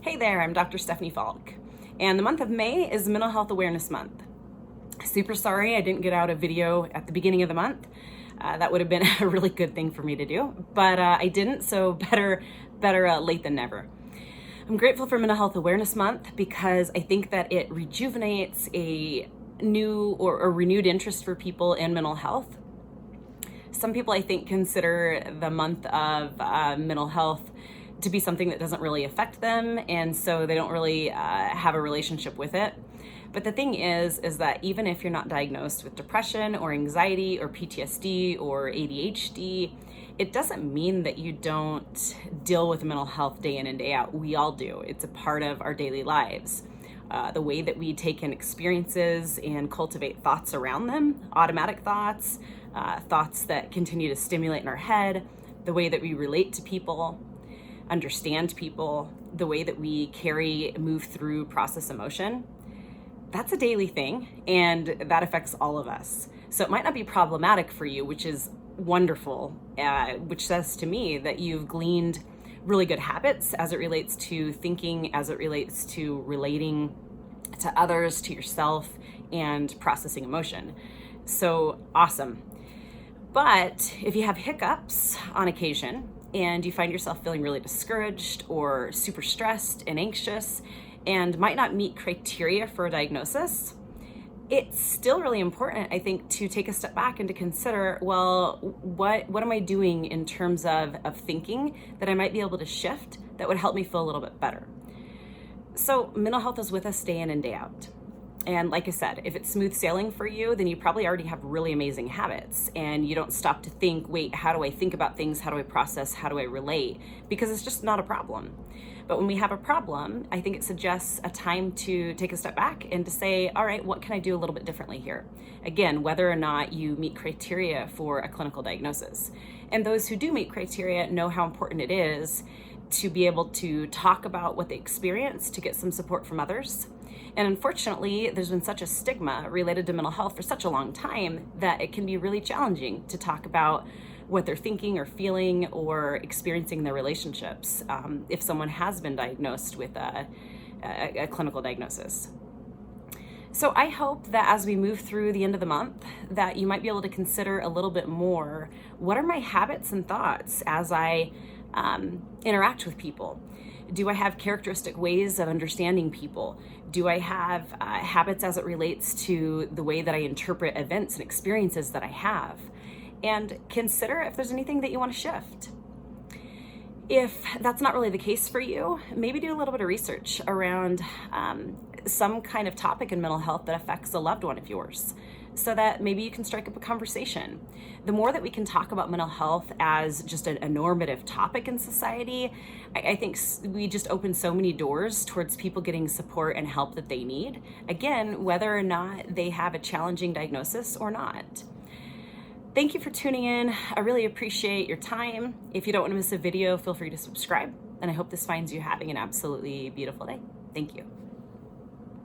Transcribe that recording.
Hey there, I'm Dr. Stephanie Falk, and the month of May is Mental Health Awareness Month. Super sorry I didn't get out a video at the beginning of the month. That would have been a really good thing for me to do, but I didn't, so better late than never. I'm grateful for Mental Health Awareness Month because I think that it rejuvenates a new or a renewed interest for people in mental health. Some people, I think, consider the month of mental health to be something that doesn't really affect them, and so they don't really have a relationship with it. But the thing is that even if you're not diagnosed with depression or anxiety or PTSD or ADHD, it doesn't mean that you don't deal with mental health day in and day out. We all do. It's a part of our daily lives. The way that we take in experiences and cultivate thoughts around them, automatic thoughts, thoughts that continue to stimulate in our head, the way that we relate to people, understand people, the way that we move through, process emotion, that's a daily thing, and that affects all of us. So it might not be problematic for you, which is wonderful, which says to me that you've gleaned really good habits as it relates to thinking, as it relates to relating to others, to yourself, and processing emotion. So awesome. But if you have hiccups on occasion and you find yourself feeling really discouraged or super stressed and anxious and might not meet criteria for a diagnosis, it's still really important, I think, to take a step back and to consider, well, what am I doing in terms of thinking that I might be able to shift that would help me feel a little bit better? So mental health is with us day in and day out. And like I said, if it's smooth sailing for you, then you probably already have really amazing habits and you don't stop to think, wait, how do I think about things? How do I process? How do I relate? Because it's just not a problem. But when we have a problem, I think it suggests a time to take a step back and to say, all right, what can I do a little bit differently here? Again, whether or not you meet criteria for a clinical diagnosis. And those who do meet criteria know how important it is to be able to talk about what they experience, to get some support from others. And unfortunately, there's been such a stigma related to mental health for such a long time that it can be really challenging to talk about what they're thinking or feeling or experiencing in their relationships if someone has been diagnosed with a clinical diagnosis. So I hope that as we move through the end of the month, that you might be able to consider a little bit more, what are my habits and thoughts as I interact with people? Do I have characteristic ways of understanding people? Do I have habits as it relates to the way that I interpret events and experiences that I have? And consider if there's anything that you want to shift. If that's not really the case for you, maybe do a little bit of research around some kind of topic in mental health that affects a loved one of yours, so that maybe you can strike up a conversation. The more that we can talk about mental health as just a normative topic in society, I think we just open so many doors towards people getting support and help that they need, again, whether or not they have a challenging diagnosis or not. Thank you for tuning in. I really appreciate your time. If you don't want to miss a video, feel free to subscribe, and I hope this finds you having an absolutely beautiful day. Thank you.